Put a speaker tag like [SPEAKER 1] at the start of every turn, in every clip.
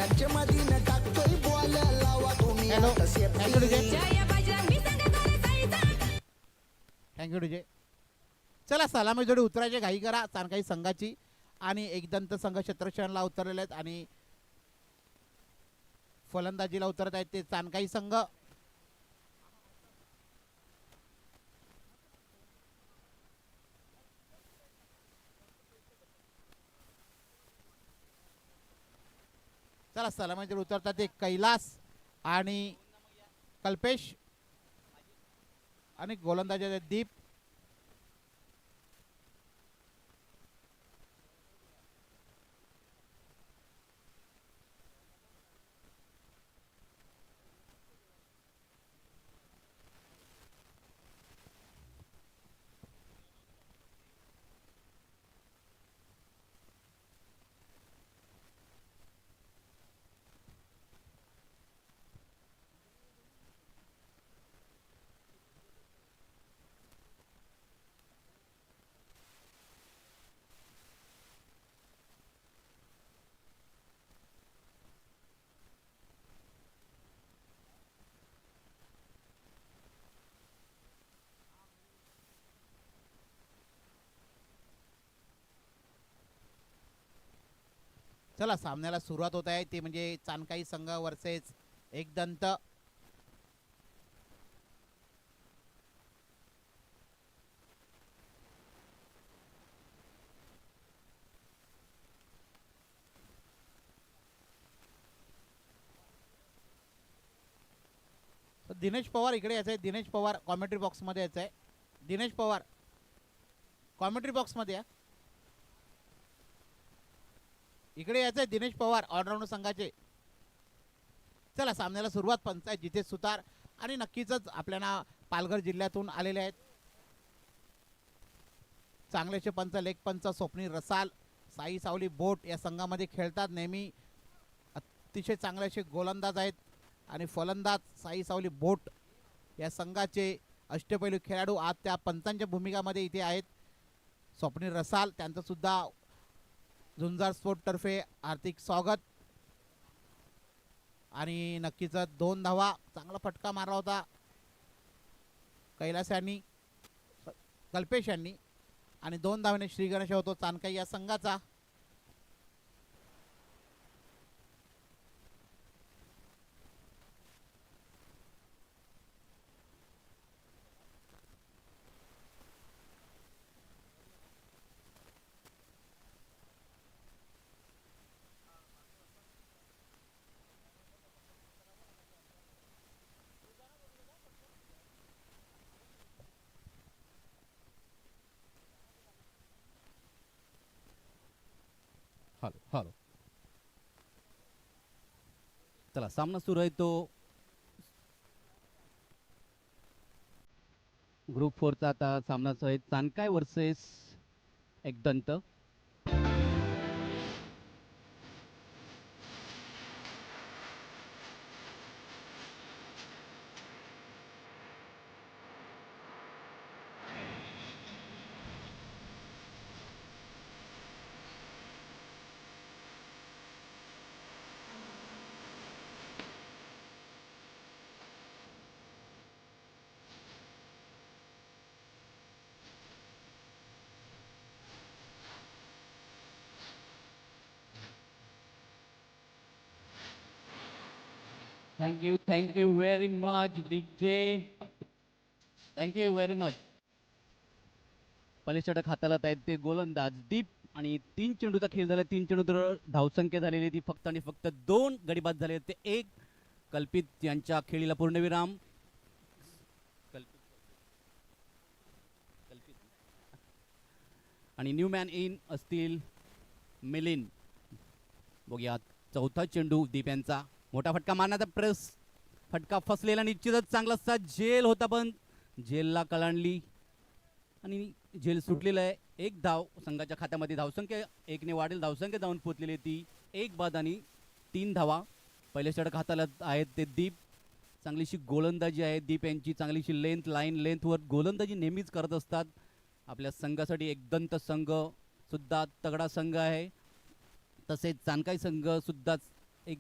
[SPEAKER 1] Match मध्ये न टाकतोय बॉल लावा तुम्ही
[SPEAKER 2] हॅलो
[SPEAKER 1] आता
[SPEAKER 2] thank you DJ
[SPEAKER 1] safety
[SPEAKER 2] thank you DJ. चला सलामी जोडी उतरायची घाई करा चाणकाई संघाची आणि एकदंत संघ क्षेत्ररक्षणाला उतरलेले आहेत आणि फलंदाजीला उतरत आहेत ते चाणकाई संघ. चला सलामी जोडी उतरतात ते कैलास आणि कल्पेश आणि गोलंदाजी दीप. चला सामन्याला सुरुवात होत आहे ते म्हणजे चाणकाई संघ वर्सेस एकदंत. दिनेश पवार इकडे यायचं आहे. दिनेश पवार कॉमेंट्री बॉक्समध्ये यायचं आहे. दिनेश पवार कॉमेंट्री बॉक्समध्ये या. इकडे यायचं आहे दिनेश पवार ऑलराऊंडर संघाचे. चला सामन्याला सुरुवात पंच आहे जितेश सुतार आणि नक्कीच आपल्याला पालघर जिल्ह्यातून आलेले आहेत चांगलेचे पंच लेग पंच स्वप्नील रसाल साई सावली बोट या संघामध्ये खेळतात नेहमी. अतिशय चांगले असे गोलंदाज आहेत आणि फलंदाज साई सावली बोट या संघाचे अष्टपैलू खेळाडू आज त्या पंचांच्या भूमिकामध्ये इथे आहेत. स्वप्नील रसाल त्यांचं सुद्धा झुंजार स्पोर्ट तर्फे हार्दिक स्वागत. आणि नक्कीच 2 धावा चांगला फटका मारला होता कैलास यांनी कल्पेश यांनी आणि 2 धावेने श्री गणेश होतो चाणकाई या संघाचा.
[SPEAKER 3] Hello hello. चला सामना सुरू आहे तो ग्रुप 4चा आता सामना सुरू आहे Chanakya versus Ekdant.
[SPEAKER 4] Thank you very much, DJ. Thank you very much.
[SPEAKER 3] पहिले षटक हाताळत आहेत ते गोलंदाज दीप आणि 3 चेंडूचा खेळ झाला. 3 चेंडू धावसंख्या झालेली ती फक्त आणि फक्त 2 गडीबाद झाले ते 1. कल्पित यांच्या खेळीला पूर्णविराम. कल्पित आणि न्यू मॅन इन असतील मिलिंद. बघूया चौथा चेंडू दीप यांचा मोठा फटका मारण्याचा प्रेस फटका फसलेला निश्चितच चांगलासा झेल होता पण झेलला कलांडली आणि झेल सुटलेला आहे. 1 धाव संघाच्या खात्यामध्ये धावसंख्या 1ने वाढेल धावसंख्या जाऊन पोहोचलेली ती 1 बाद आणि 3 धावा. पहिले षटक हाताला आहेत ते दीप. चांगलीशी गोलंदाजी आहे दीप यांची. चांगलीशी लेंथवर गोलंदाजी नेहमीच करत असतात. आपल्या संघासाठी एकदंत संघ सुद्धा तगडा संघ आहे. तसेच चाणकाई संघ सुद्धा एक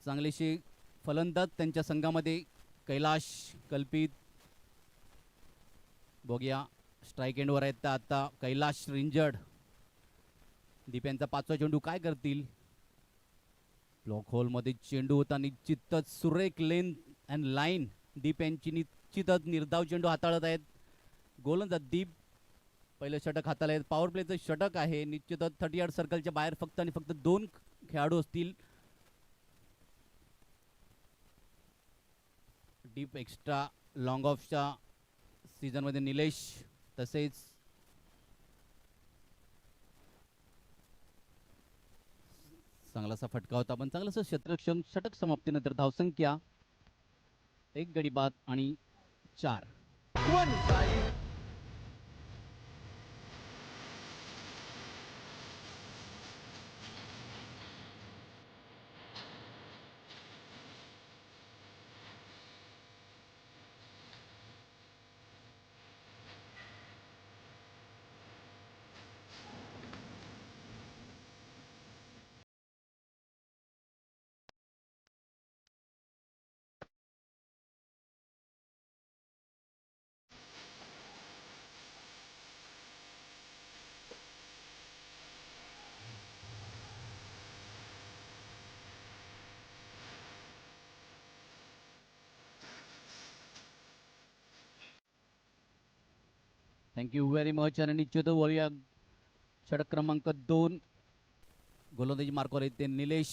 [SPEAKER 3] चांगलेसे फलंदाज त्यांच्या संघामध्ये कैलाश, कल्पित. बघूया स्ट्राईक एंडवर आहेत आता कैलाश रिंजड. दीप्यांचा 5वा चेंडू काय करतील. ब्लॉक होलमध्ये चेंडू होता, निश्चितच सुरेख लेन अँड लाईन. दीप यांची निश्चितच निर्धाव चेंडू हाताळत आहेत गोलंदाज दीप. पहिलं षटक हाताळत आहेत. पॉवर प्लेचं षटक आहे. निश्चितच 30 यार्ड सर्कलच्या बाहेर फक्त आणि फक्त 2 खेळाडू असतील. डीप एक्स्ट्रा लॉंग ऑफच्या सीझनमध्ये निलेश, तसेच चांगलासा फटका होता, पण चांगलासा क्षेत्रक्षम. षटक समाप्तीनंतर धावसंख्या 1 गडी बाद आणि 4. Thank you very much. आणि निश्चित वळूया षटक क्रमांक 2. गोलंदाजी मार्कवर येते निलेश.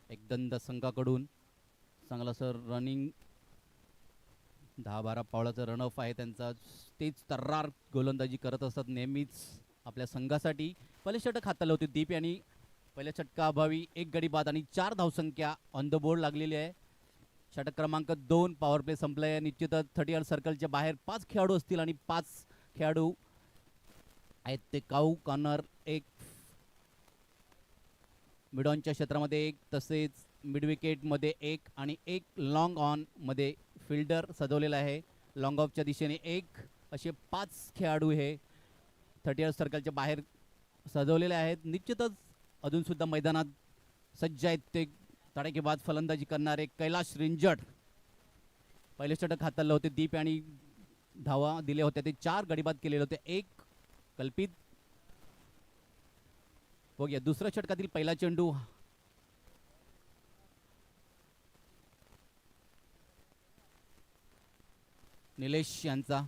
[SPEAKER 3] एकदंद संघाकडून चांगला सर रनिंग, 10-12 पावलाचं रनऑफ आहे त्यांचा. तेच तर्रार गोलंदाजी करत असतात नेहमीच आपल्या संघासाठी. पहिले षटक हाताळले होते दीप यांनी. पहिल्या षटकाअभावी 1 गडी बाद आणि 4 धावसंख्या ऑन द बोर्ड लागलेली आहे. षटक क्रमांक 2 पॉवर प्ले संपलाय. निश्चितच 30 यार्ड सर्कलच्या बाहेर 5 खेळाडू असतील आणि 5 खेळाडू आहेत ते काऊ कॉर्नर, 1 मिडॉनच्या क्षेत्रामध्ये 1, तसेच मिड विकेटमध्ये 1 आणि 1 लॉंग ऑन मध्ये फिल्डर सजवलेला आहे. लॉंग ऑफच्या दिशेने 1, असे 5 खेळाडू हे 30 यार्ड सर्कलच्या बाहेर सजवलेले आहेत. निश्चितच अजून सुद्धा मैदानात सज्ज आहेत ते तडाखेबाज फलंदाजी करणारे कैलाश रिंजड. पहिले षटक हाताळले होते दीप आणि धावा दिले होते ते 4 गडीबाद केलेले होते, 1 कल्पित. बघूया दुसऱ्या षटकातील पहिला चेंडू. निलेश यांचा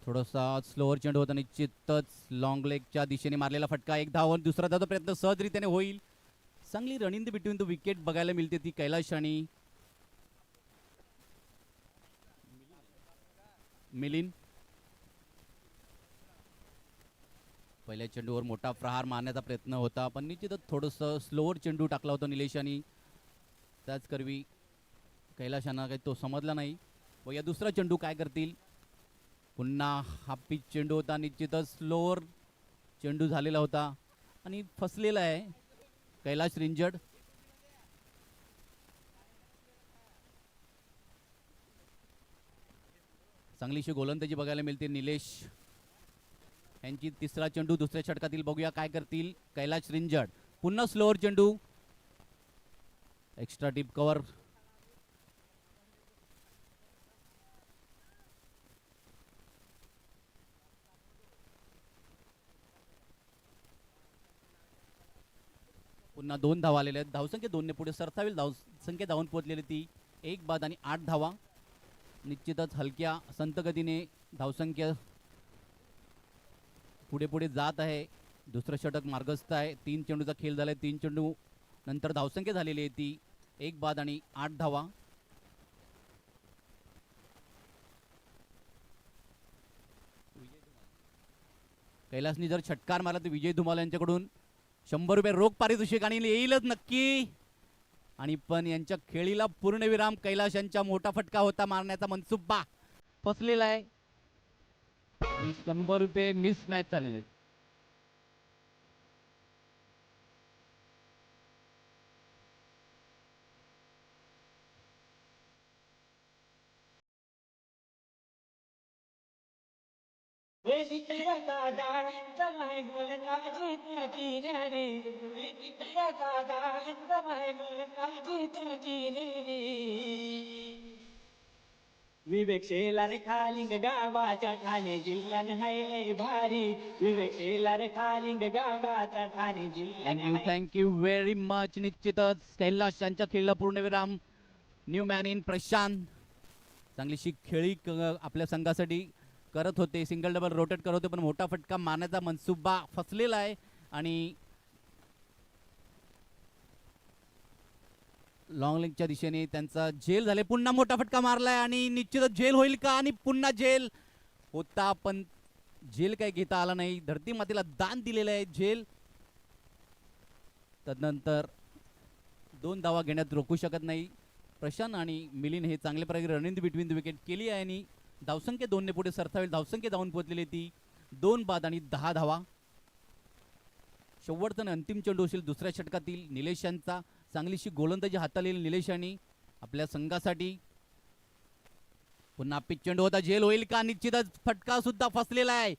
[SPEAKER 3] थोडासा स्लोअर चेंडू होता. निश्चितच लॉंग लेगच्या दिशेने मारलेला फटका. 1 धाव. दुसरा धावचा प्रयत्न सहजरित्याने होईल. चांगली रनिंग बिटवीन द विकेट बघायला मिळते ती कैलाश आणि मिलिंद. पहिल्या चेंडूवर मोठा प्रहार मारण्याचा प्रयत्न होता, पण निश्चितच थोडंसं स्लोअर चेंडू टाकला होता निलेश आणि त्याच करवी कैलाशांना काही तो समजला नाही. व या दुसरा चेंडू काय करतील. पुन्हा हा पिच चेंडू होता. निश्चितच स्लोअर चेंडू झालेला होता आणि फसलेला आहे कैलाश रिंजड. चांगलीशी गोलंदाजी बघायला मिळते निलेश यांची. तिसरा चेंडू दुसऱ्या षटकातील. बघूया काय करतील कैलाश रिंजड. पुन्हा स्लोअर चेंडू, एक्स्ट्रा डीप कव्हर. पुन्हा 2 धावा आलेल्या आहेत. धावसंख्या 2 ने पुढे सरसावेल. धावसंख्या धावून पोहोचलेली ती 1 बाद आणि 8 धावा. निश्चितच हलक्या संत गतीने धावसंख्या पुढे पुढे जात आहे. दुसरं षटक मार्गस्थ आहे. 3 चेंडूचा खेळ झालाय. 3 चेंडू नंतर धावसंख्या झालेली आहे ती 1 बाद आणि 8 धावा. कैलासनी जर षटकार मारला तर विजय धुमाल यांच्याकडून 100 रुपये रोख पारितोषिक आणि येईलच नक्की. आणि पण यांच्या खेळीला पूर्णविराम. कैलाश यांचा मोठा फटका होता मारण्याचा मनसुबा
[SPEAKER 4] फसलेला आहे. 100 रुपये मिस नाही झालेले.
[SPEAKER 5] विवेक शेलार खालिंग गावाच्या ठाणे जिल्ह्यात हाय भारी विवेक शेलार खालिंग गावाच्या ठाणे जिल्ह्यात
[SPEAKER 3] थँक यू व्हेरी मच. निश्चितच कैलाश यांच्या खेळला पूर्णविराम. न्यू मॅन इन प्रशांत चांगलीशी खेळी आपल्या संघासाठी करत होते. सिंगल डबल रोटेट करत होते पण मोठा फटका मारण्याचा मनसुबा फसलेला आहे आणि लॉंग लेगच्या दिशेने त्यांचा झेल झाले. पुन्हा मोठा फटका मारलाय आणि निश्चितच झेल होईल का आणि पुन्हा झेल होता पण झेल काही घेता आला नाही. धरती मातेला दान दिलेलं आहे झेल. तदनंतर 2 धावा घेण्यात रोखू शकत नाही प्रशांत आणि मिलिंद. हे चांगल्या प्रकारे रणनीत बिटवीन द विकेट केली आहे आणि धावसंख्या 2 ने पुढे सरसावेल. धावसंख्या जाऊन पोहोचलेली ती 2 बाद आणि 10 धावा. शेवटचा अंतिम चेंडू असेल दुसऱ्या षटकातील निलेश यांचा. चांगलीशी गोलंदाजी हाताळलेली निलेश यांनी आपल्या संघासाठी. पुन्हा पिच चेंडू होता. झेल होईल का. निश्चितच फटका सुद्धा फसलेला आहे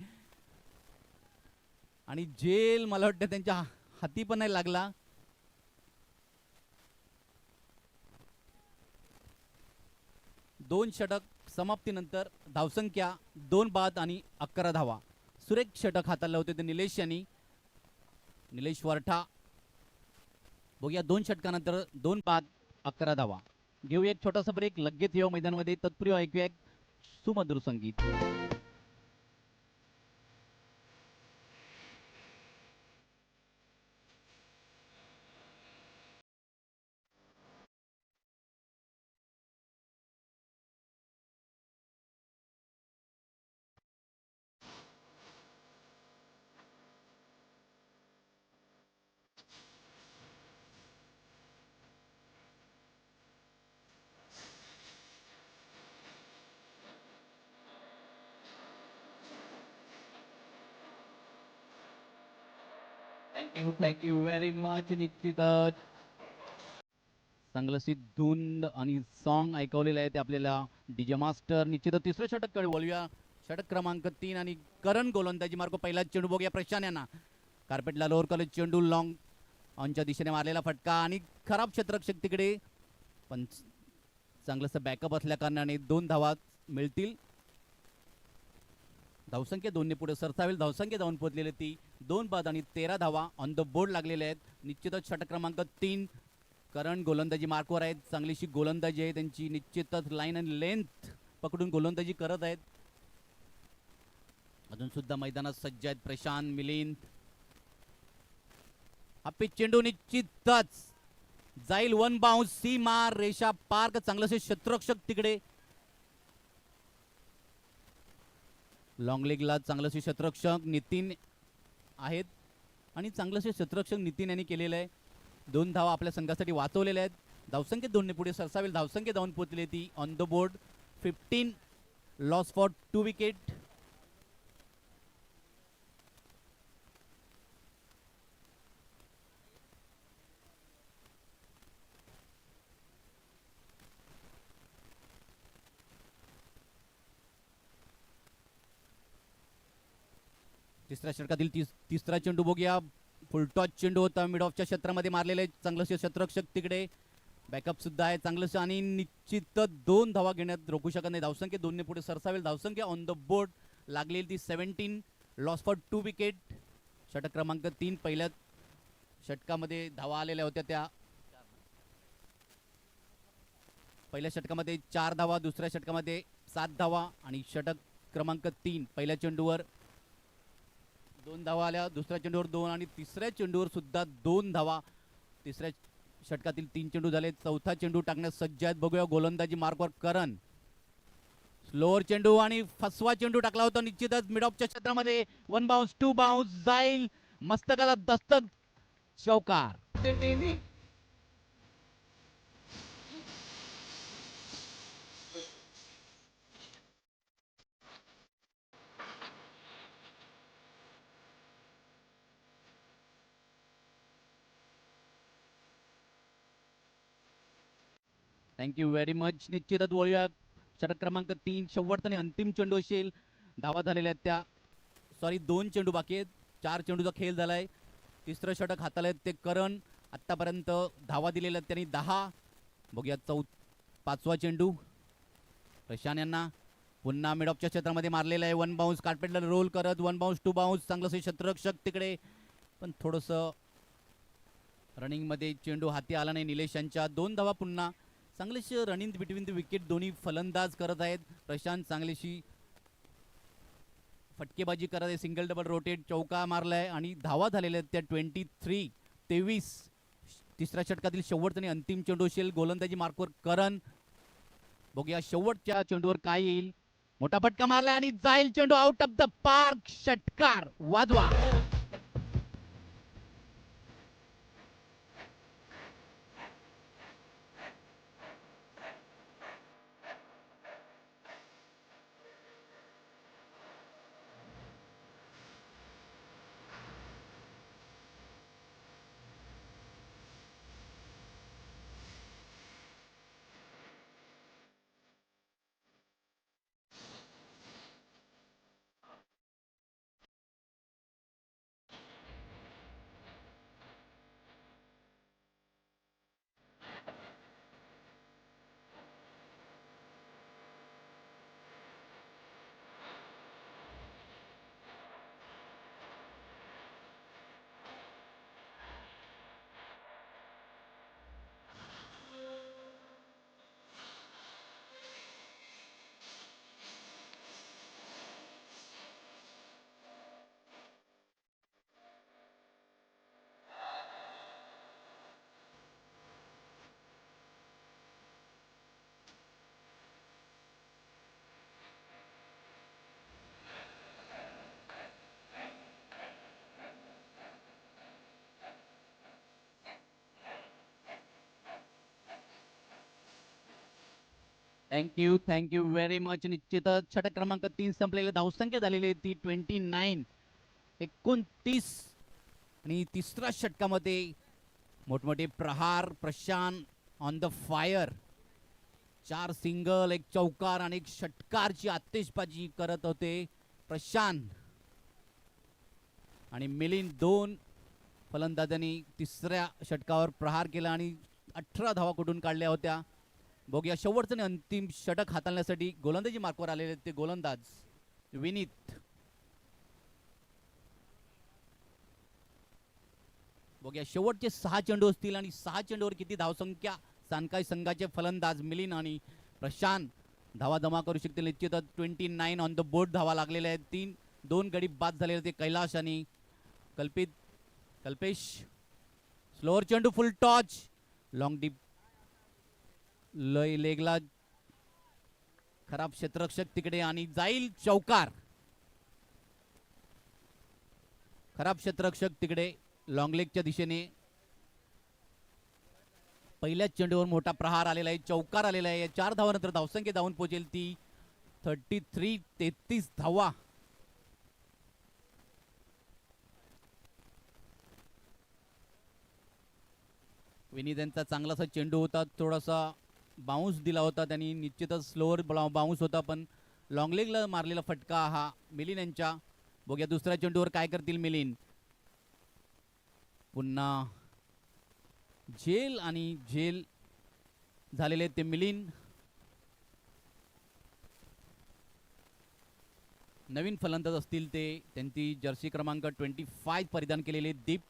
[SPEAKER 3] आणि झेल मला वाटतं त्यांच्या हाती पण नाही लागला. दोन षटक समाप्तीनंतर धावसंख्या 2 बाद आणि 11 धावा. सुरेख षटक हाताळले होते ते निलेश यांनी. निलेश वरठा. बघूया 2 षटकानंतर 2 बाद 11 धावा. घेऊया एक छोटासा ब्रेक. लगेच येऊ मैदानामध्ये. तत्पूर्वी ऐकूया एक सुमधुर संगीत.
[SPEAKER 4] Thank you very much, निश्चितच.
[SPEAKER 3] चांगलंशी धून आणि सॉन्ग ऐकवलेलं आहे ते आपल्याला डीजे मास्टर. निश्चितच तिसरं षटक कडे बोलूया. षटक क्रमांक 3 आणि करण गोलंदाजी मार्ग. पहिला चेंडू बघूया प्रशांत यांना. कार्पेटला लोअर कॉलेज चेंडू लॉंग ऑनच्या दिशेने मारलेला फटका आणि खराब क्षेत्ररक्षक तिकडे पण चांगलंसं बॅकअप असल्या कारणाने 2 धावा मिळतील. धावसंख्या 2 ने पुढे सरसावेल. धावसंख्या जाऊन पोहोचलेली ती 2 बाद आणि 13 धावा ऑन द बोर्ड लागलेले आहेत. निश्चितच षटक क्रमांक 3 करण गोलंदाजी मार्कवर आहेत. चांगलीशी गोलंदाजी आहे त्यांची. निश्चितच लाईन आणि लेंथ पकडून गोलंदाजी करत आहेत. अजून सुद्धा मैदानात सज्ज आहेत प्रशांत मिलिंद. हा पिच चेंडू निश्चितच जाईल. 1 बाउन्स. सीमा रेषा पार्क. चांगलंसे क्षेत्ररक्षक तिकडे. लॉंग लेगला चांगलंसे क्षेत्ररक्षक नितीन आहेत आणि चांगलंसे क्षेत्ररक्षक नितीन यांनी केलेलं आहे. 2 धावा आपल्या संघासाठी वाचवलेल्या आहेत. धावसंख्या 2 ने पुढे सरसावेल. धावसंख्या जाऊन पोहोचली ती on the board 15. Loss for 2 wicket. तिसऱ्या षटकातील तिसरा चेंडू बघूया. फुलटॉच चेंडू होता. मिड ऑफच्या क्षेत्रामध्ये मारलेले चांगलंसे क्षेत्ररक्षक तिकडे. बॅकअप सुद्धा आहे चांगलंसं आणि निश्चितच 2 धावा घेण्यात रोखू शकत नाही. धावसंख्या 2 ने पुढे सरसावेल. धावसंख्या ऑन द बोर्ड लागलेली ती 17. Loss for 2 wicket. षटक क्रमांक 3. पहिल्या षटकामध्ये धावा आलेल्या होत्या त्या. पहिल्या षटकामध्ये 4 धावा. दुसऱ्या षटकामध्ये 7 धावा आणि षटक क्रमांक 3 पहिल्या चेंडूवर 2 धावा आल्या. दुसऱ्या चेंडूवर 2 आणि तिसऱ्या चेंडूवर सुद्धा 2 धावा. तिसऱ्या षटकातील 3 चेंडू झाले. चौथा चेंडू टाकण्यास सज्ज आहेत. बघूया गोलंदाजी मार्कवर करण. स्लोअर चेंडू आणि फसवा चेंडू टाकला होता. निश्चितच मिड ऑफच्या क्षेत्रामध्ये 1 बाउन्स 2 बाउन्स जाईल. मस्तकाला दस्तक. चौकार. Thank you very much. निश्चितच बोलूया षटक क्रमांक 3 शेवटचा आणि अंतिम चेंडू असेल. धावा झालेल्या आहेत त्या सॉरी 2 चेंडू बाकी आहेत. 4 चेंडूचा खेळ झालाय. तिसरं षटक हाताला आहेत ते करण. आत्तापर्यंत धावा दिलेल्या आहेत त्यांनी 10. बघूया 5वा चेंडू प्रशांत यांना पुन्हा मिड ऑफच्या क्षेत्रामध्ये मारलेलं आहे. 1 बाउन्स कार्पेटला रोल करत 1 बाउन्स 2 बाउन्स चांगलंसं क्षेत्ररक्षक तिकडे पण थोडंसं रनिंगमध्ये चेंडू हाती आला नाही. निलेश यांच्या 2 धावा पुन्हा चांगलीशी रनिंग बिटवीन द विकेट दोन्ही फलंदाज करत आहेत. प्रशांत चांगलीशी फटकेबाजी करत आहे. सिंगल डबल रोटेट चौका मारलाय आणि धावा झालेल्या आहेत त्या 23 तिसऱ्या षटकातील शेवटचा आणि अंतिम चेंडू असेल. गोलंदाजी मार्कवर करण. बघूया शेवटच्या चेंडूवर काय येईल. मोठा फटका मारलाय आणि जाईल चेंडू आउट ऑफ द पार्क. षटकार वाजवा. Thank you very much. निश्चितच षटक क्रमांक 3 संपलेले. धावसंख्या झालेली आहे ती 29 आणि तिसऱ्या षटकामध्ये मोठमोठे प्रहार. Prashant on the fire. 4 single 1 चौकार आणि 1 षटकारची आतिषबाजी करत होते प्रशांत. आणि मिलिंद 2 फलंदाजांनी तिसऱ्या षटकावर प्रहार केला आणि 18 धावा कुठून काढल्या होत्या. बघूया शेवटचं आणि अंतिम षटक हाताळण्यासाठी गोलंदाजी मार्कवर आलेले ते गोलंदाज विनीत. बघूया शेवटचे 6 चेंडू असतील आणि 6 चेंडूवर किती धावसंख्या सानकाई संघाचे फलंदाज मिलिंद आणि प्रशांत धावा जमा करू शकतील. निश्चितच 29 ऑन द बोर्ड धावा लागलेल्या आहेत. 2 गडी बाद झालेले ते कैलाश आणि कल्पेश. स्लोअर चेंडू फुल टॉच लॉंग डीप लेगला खराब क्षेत्ररक्षक तिकडे आणि जाईल चौकार. खराब क्षेत्ररक्षक तिकडे लॉंग लेगच्या दिशेने. पहिल्याच चेंडूवर मोठा प्रहार आलेला आहे. चौकार आलेला आहे. 4 धावानंतर धावसंख्या धावून पोहोचेल ती 33 धावा. विनीत यांचा चांगलासा चेंडू होता. थोडासा बाउन्स दिला होता त्यांनी. निश्चितच स्लोअर बाउन्स होता पण लॉंग लेगला मारलेला फटका हा मिलिंद यांच्या. बघूया दुसऱ्या चेंडूवर काय करतील मिलिंद. पुन्हा झेल झालेले ते मिलिंद. नवीन फलंदाज असतील ते. त्यांची जर्सी क्रमांक 25 परिधान केलेले दीप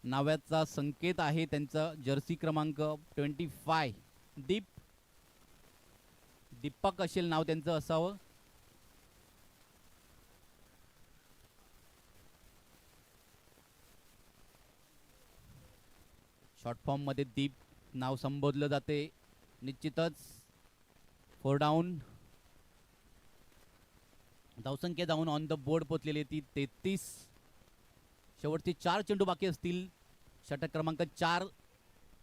[SPEAKER 3] नावाचा संकेत आहे त्यांचा. जर्सी क्रमांक 25 दीपक असेल नाव त्यांचं असावं. शॉर्ट फॉर्म मध्ये दीप नाव संबोधलं जाते. निश्चितच 4 डाऊन. धावसंख्या जाऊन ऑन द बोर्ड पोचलेली ती 33. शेवटचे 4 चेंडू बाकी असतील. षटक क्रमांक 4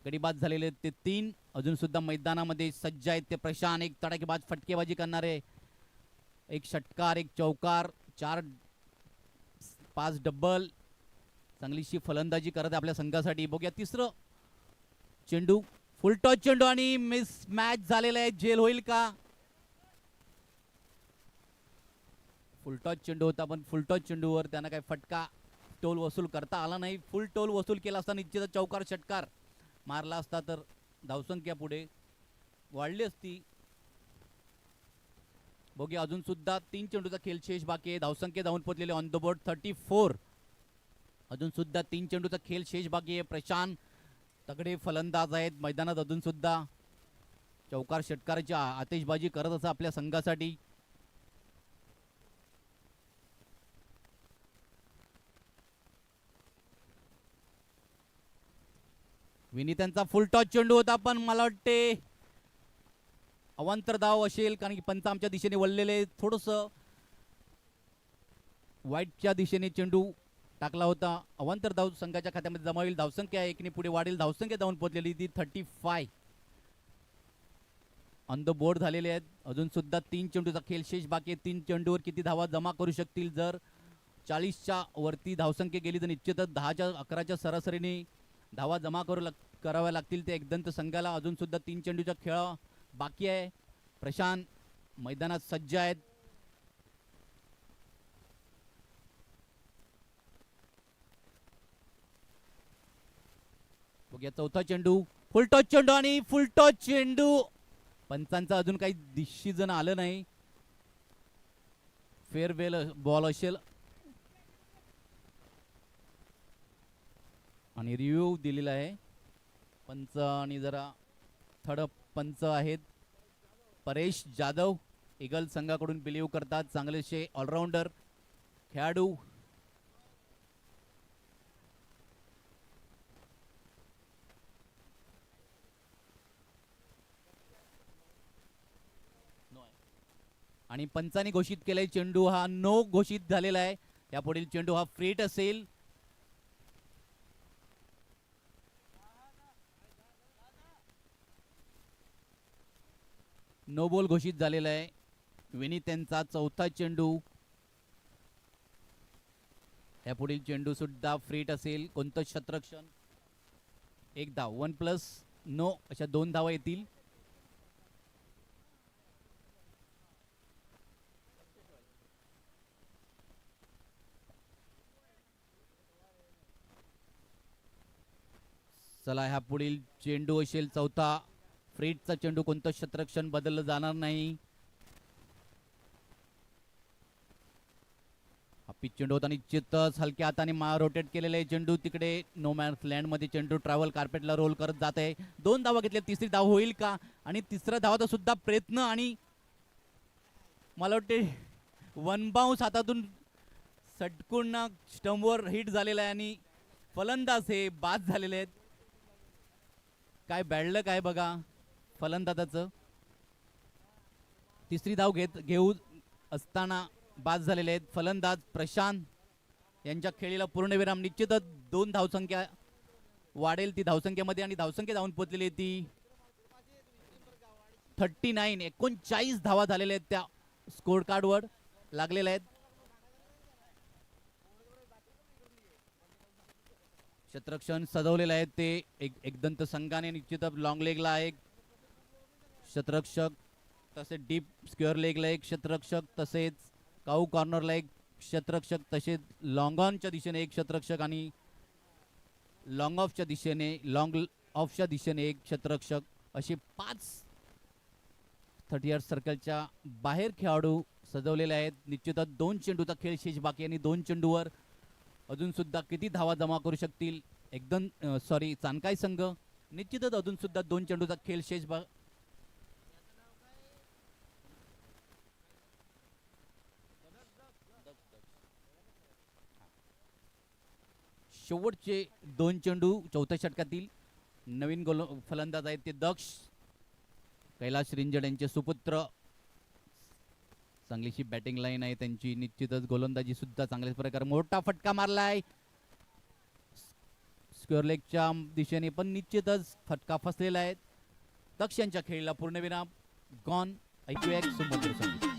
[SPEAKER 3] गडीबाद झालेले ते 3 अजून सुद्धा मैदानामध्ये सज्ज आहेत ते प्रशांत. एक तडाखेबाज फटकेबाजी करणारे. 1 षटकार 1 चौकार 5 डबल. चांगलीशी फलंदाजी करत आपल्या संघासाठी. बघूया तिसरं चेंडू फुल टॉच चेंडू आणि मिस मॅच झालेला आहे. झेल होईल का. फुलटॉस चेंडू होता पण फुलटॉस चेंडूवर त्यांना काही फटका टोल वसूल करता आला नाही. फुल टोल वसूल केला असता निश्चितच चौकार षटकार मारला असता तर धावसंख्या पुढे वाढली असती. बघूया अजून सुद्धा 3 चेंडूचा खेळ शेष बाकी आहे. धावसंख्या धावून पोहोचलेले ऑन द बोर्ड 34. अजून सुद्धा 3 चेंडूचा खेळ शेष बाकी आहे. प्रशांत तगडे फलंदाज आहेत मैदानात अजून सुद्धा चौकार षटकाराची आतिषबाजी करत असं आपल्या संघासाठी. विनी त्यांचा फुल टॉस चेंडू होता पण मला वाटते अवांतर धाव असेल कारण की पंच आमच्या दिशेने वळलेले. थोडस वाईटच्या दिशेने चेंडू टाकला होता. अवांतर धाव संघाच्या खात्यामध्ये जमा होईल. धावसंख्या एकने पुढे वाढेल. धावसंख्या धावून पोहोचलेली ती 35 ऑन द बोर्ड झालेले आहेत. अजून सुद्धा 3 चेंडूचा खेळ शेष बाकी आहे. 3 चेंडूवर किती धावा जमा करू शकतील. जर 40च्या वरती धावसंख्या गेली तर निश्चितच 10च्या 11च्या सरासरीने धावा जमा कराव्या लागतील ते एकदंत संघाला. अजून सुद्धा 3 चेंडूचा खेळ बाकी आहे. प्रशांत मैदानात सज्ज आहेत. बघूया चौथा चेंडू फुलटॉस चेंडू आणि फुलटॉस चेंडू पंचांचा अजून काही डिसिजन आलं नाही. फेअरवेल बॉल असेल आणि रिव्ह्यू दिलेला आहे पंच. आणि जरा थर्ड पंच आहेत परेश जाधव. ईगल संघाकडून बिलीव्ह करतात. चांगलेसे ऑलराऊंडर खेळाडू. आणि पंचांनी घोषित केलाय चेंडू हा नो घोषित झालेला आहे. यापुढील चेंडू हा फ्रीट असेल. नो बॉल घोषित झालेला आहे. विनी त्यांचा चौथा चेंडू. यापुढील चेंडू सुद्धा फ्रीट असेल. कोणतं क्षेत्ररक्षण. 1 धाव 1+नो अशा 2 धावा येतील. चला ह्या पुढील चेंडू असेल चौथा फ्रीटचा चेंडू. कोणतं क्षेत्ररक्षण बदललं जाणार नाही. हा पिच चेंडू होता निश्चितच हलक्या हाताने रोटेट केलेला आहे चेंडू. तिकडे नो मॅन्स लँड मध्ये चेंडू ट्रॅव्हल कार्पेटला रोल करत जात आहे. 2 धावा घेतल्या. तिसरी धाव होईल का. आणि तिसऱ्या धावाचा सुद्धा प्रयत्न आणि मला वाटते 1 बाउन्स हातातून सटकून स्टंपवर हिट झालेला आहे आणि फलंदाज हे बाद झालेले आहेत. काय बॅडलं काय बघा फलंदाजाचं. तिसरी धाव घेऊ असताना बाद झालेले आहेत. फलंदाज प्रशांत यांच्या खेळीला पूर्णविराम. निश्चितच 2 धावसंख्या वाढेल ती धावसंख्येमध्ये आणि धावसंख्या धावून पोहोचलेली ती 39. 39 धावा झालेल्या आहेत त्या स्कोर कार्डवर लागलेल्या आहेत. क्षेत्ररक्षण सजवलेलं आहे ते एकदंत संघाने. निश्चितच लॉंग लेगला आहे क्षेत्ररक्षक. तसेच डीप स्क्वेअर लेगला एक क्षेत्ररक्षक. तसेच काऊ कॉर्नरला एक क्षेत्ररक्षक. तसेच लॉंग ऑनच्या दिशेने एक क्षेत्ररक्षक आणि लॉंग ऑफच्या दिशेने एक क्षेत्ररक्षक. असे 5 30 यार्ड सर्कलच्या बाहेर खेळाडू सजवलेले आहेत. निश्चितच 2 चेंडूचा खेळ शेष बाकी आणि 2 चेंडूवर अजून सुद्धा किती धावा जमा करू शकतील चाणकाय संघ. निश्चितच अजून सुद्धा 2 चेंडूचा खेळ शेष शेवटचे 2 चेंडू चौथ्या षटकातील नवीन फलंदाज आहेत ते दक्ष कैलाश रिंजड यांचे सुपुत्र. चांगलीशी बॅटिंग लाईन आहे त्यांची. निश्चितच गोलंदाजी सुद्धा चांगल्याच प्रकारे. मोठा फटका मारलाय स्क्वेअर लेगच्या दिशेने पण निश्चितच फटका फसलेला आहे. दक्ष यांच्या खेळीला पूर्णविराम. गॉन. ऐकूया एक सुमधुर संगीत.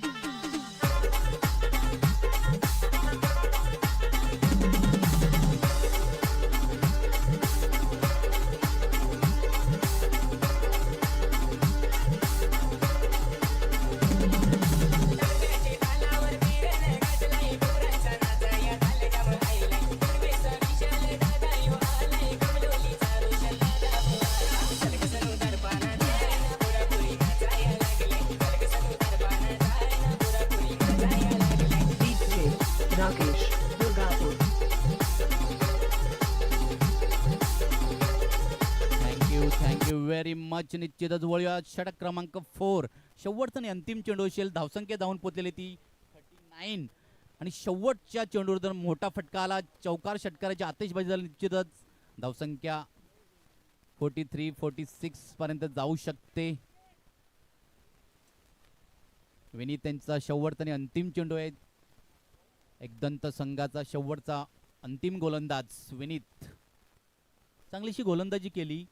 [SPEAKER 3] मच. निश्चितच वळूया षटक क्रमांक 4. शेवटचा आणि अंतिम चेंडू असेल. धावसंख्या धावून पोचलेली ती 39 आणि शेवटच्या चेंडूवर जर मोठा फटका आला, चौकार षटकाराची आतिषबाजी झाली, निश्चितच धावसंख्या 43-46 पर्यंत जाऊ शकते. विनीत त्यांचा शेवटचा आणि अंतिम चेंडू आहे. एकदंत संघाचा शेवटचा अंतिम गोलंदाज विनीत. चांगलीशी गोलंदाजी केली.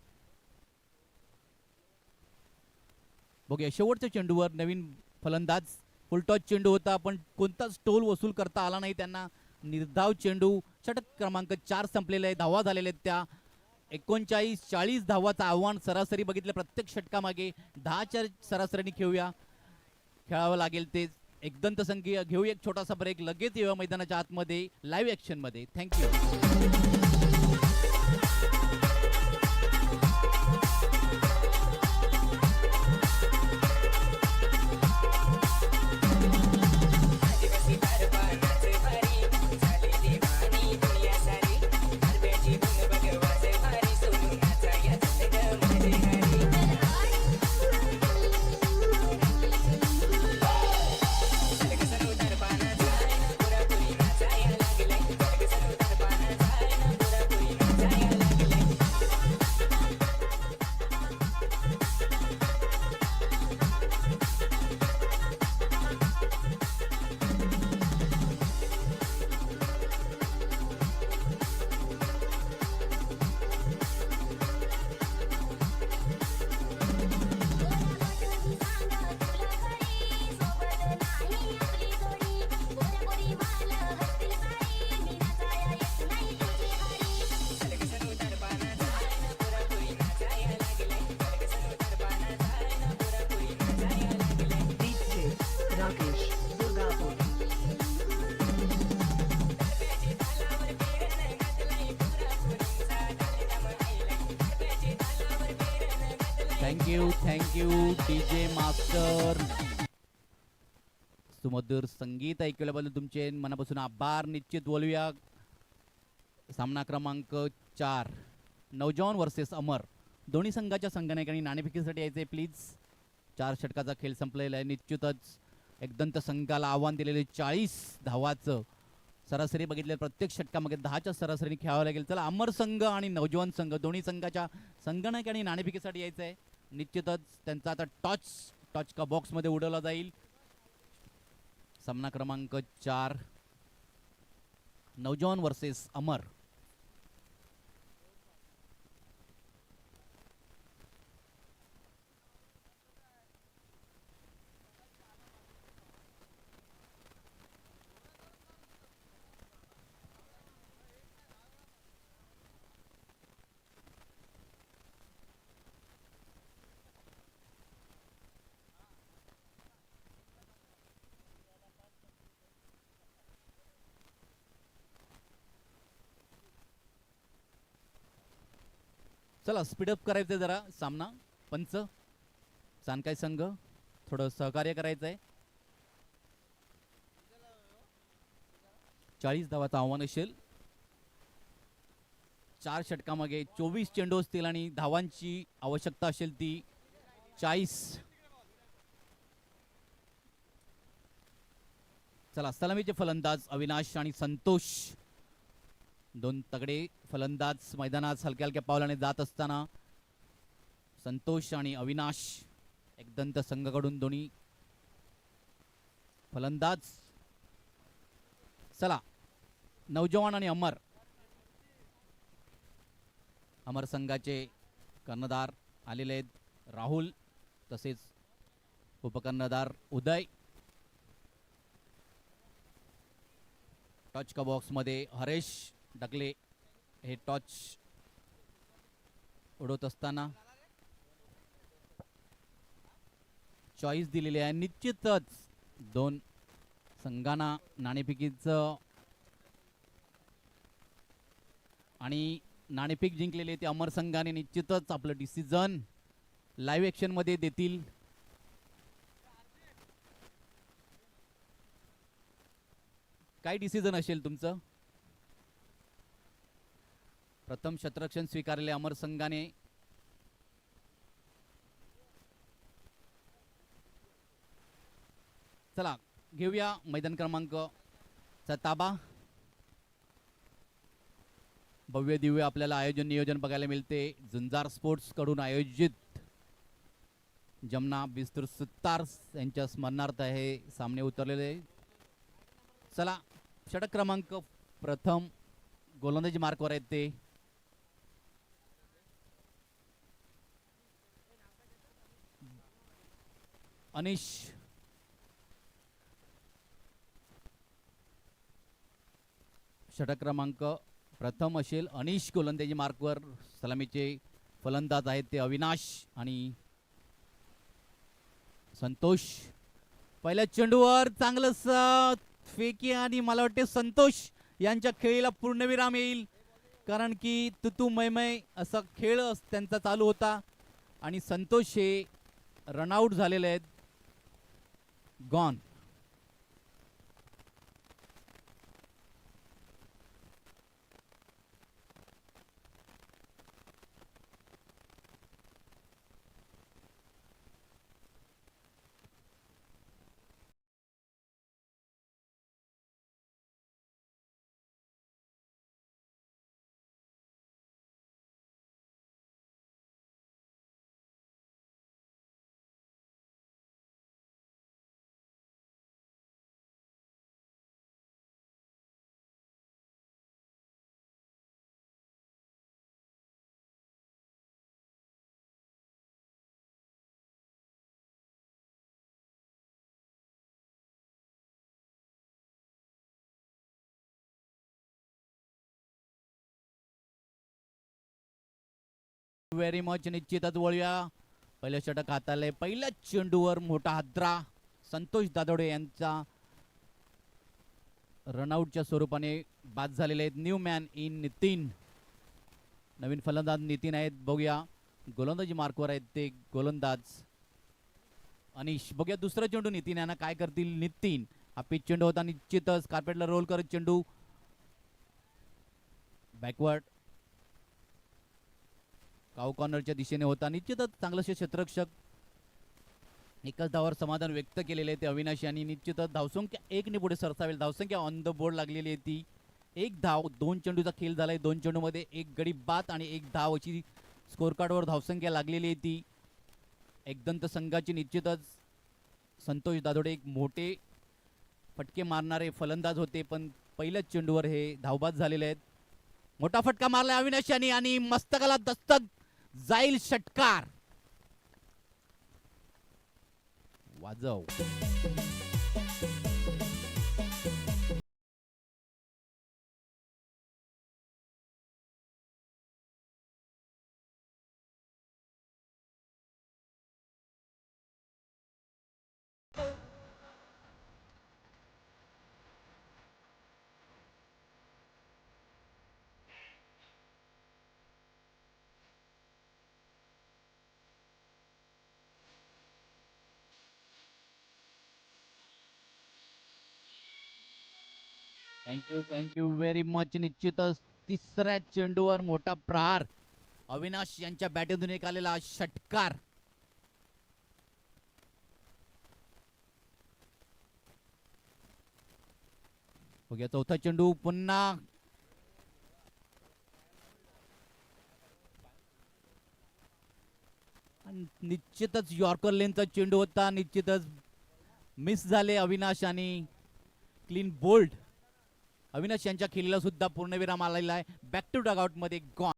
[SPEAKER 3] बघूया शेवटच्या चेंडूवर नवीन फलंदाज. फुलटॉस चेंडू होता पण कोणताच टोल वसूल करता आला नाही त्यांना. निर्धाव चेंडू. षटक क्रमांक 4 संपलेला आहे. धावा झालेल्या आहेत त्या 39-40 धावाचं आव्हान. सरासरी बघितलं प्रत्येक षटकामागे 10च्या सरासरीने खेळावं लागेल ते. एकदंत संघीय घेऊ एक छोटासा ब्रेक. लगेच येऊया मैदानाच्या आतमध्ये लाईव्ह ऍक्शन मध्ये. थँक्यू. Thank you DJ master. सुमधुर संगीत ऐकल्याबद्दल तुमचे मनापासून आभार. निश्चित बोलूया सामना क्रमांक 4 नौजवान वर्सेस अमर. दोन्ही संघाच्या संघनायकांनी नाणेफेकीसाठी यायचे प्लीज. 4 षटकाचा खेळ संपलेला आहे. निश्चितच एकदंत संघाला आव्हान दिलेले 40 धावाचं. सरासरी बघितले प्रत्येक षटकामध्ये 10च्या सरासरीने खेळावं लागेल. चला अमर संघ आणि नौजवान संघ दोन्ही संघाच्या संघनायकांनी नाणेफेकीसाठी यायचं आहे. निश्चितच त्यांचा आता टॉच का बॉक्स मध्ये उडवला जाईल. सामना क्रमांक 4 नौजवान वर्सेस अमर. चला स्पीडअप करायचंय जरा सामना. पंच चाणकाय संघ थोडं सहकार्य करायचं आहे. 40 धावाचं आव्हान असेल. 4 षटकामागे 24 चेंडू असतील आणि धावांची आवश्यकता असेल ती 40. चला सलामीचे फलंदाज अविनाश आणि संतोष. 2 तगडे फलंदाज मैदानात हलक्या हलक्या पावलाने जात असताना संतोष आणि अविनाश एकदंत संघाकडून दोन्ही फलंदाज. चला नौजवान आणि अमर. अमर संघाचे कर्णधार आलेले आहेत राहुल तसेच उपकर्णधार उदय. टॉच का बॉक्स मध्ये हरेश डकले हे टॉच उडवत असताना चॉईस दिलेली आहे. निश्चितच 2 संघांना नाणेफेकीचं आणि नाणेफेक जिंकलेले ते अमर संघाने निश्चितच आपलं डिसिजन लाईव्ह ऍक्शन मध्ये देतील. काय डिसिजन असेल तुमचं? प्रथम शतरक्षण स्वीकारले अमर संघाने. चला घेऊया मैदान क्रमांक चा ताबा. भव्य दिव्य आपल्याला आयोजन नियोजन बघायला मिळते. झुंजार स्पोर्ट्स कडून आयोजित जमना बिस्तूर सुतार यांच्या स्मरणार्थ हे सामने उतरलेले. चला षटक क्रमांक प्रथम गोलंदाजी मार्कवर आहेत ते अनिश. षटक क्रमांक प्रथम असेल अनिश गोलंदाजी मार्कवर. सलामीचे फलंदाज आहेत ते अविनाश आणि संतोष. पहिल्या चेंडूवर चांगलं फेकी आणि मला वाटते संतोष यांच्या खेळीला पूर्णविराम येईल, कारण की तुतू मैमय असा खेळ त्यांचा चालू होता आणि संतोष हे रनआउट झालेले आहेत. गॉन. Very much. निश्चितच वळूया. पहिलं षटक हाताले. पहिल्या चेंडूवर मोठा हादरा. संतोष दादोडे यांचा रनआउटच्या स्वरूपाने बाद झालेले आहेत. New man in Nitin. नवीन फलंदाज नितीन आहेत. बघूया गोलंदाजी मार्कवर आहेत ते गोलंदाज अनिश. बघूया दुसरा चेंडू नितीन यांना काय करतील. नितीन हा पिच चेंडू होता. निश्चितच कार्पेटला रोल करत चेंडू बॅकवर्ड काऊ कॉर्नरच्या दिशेने होता. निश्चितच चांगलंसे क्षेत्ररक्षक एकाच धावावर समाधान व्यक्त केलेले ते अविनाश यांनी. निश्चितच धावसंख्या 1 ने पुढे सरसावेल. धावसंख्या ऑन द बोर्ड लागलेली आहे ती 1 धाव. 2 चेंडूचा खेळ झालाय. 2 चेंडूमध्ये 1 गडी बाद आणि 1 धाव अशी स्कोर कार्डवर धावसंख्या लागलेली आहे ती. एकदंत संघाची निश्चितच संतोष दादोडे एक मोठे फटके मारणारे फलंदाज होते, पण पहिल्याच चेंडूवर हे धावबाद झालेले आहेत. मोठा फटका मारला अविनाश यांनी आणि मस्तकाला दस्तक जाईल. षटकार वाजव. Thank you very much. निश्चितच तिसऱ्या चेंडूवर मोठा प्रहार. अविनाश यांच्या बॅटमधून एक आलेला षटकार. बघूया चौथा चेंडू पुन्हा. निश्चितच यॉर्कर लेनचा चेंडू होता. निश्चितच मिस झाले अविनाश आणि क्लीन बोल्ड. अविनाश यांच्या खेळीला सुद्धा पूर्णविराम आलेला आहे. बॅक टू डगआउट मध्ये गॉन.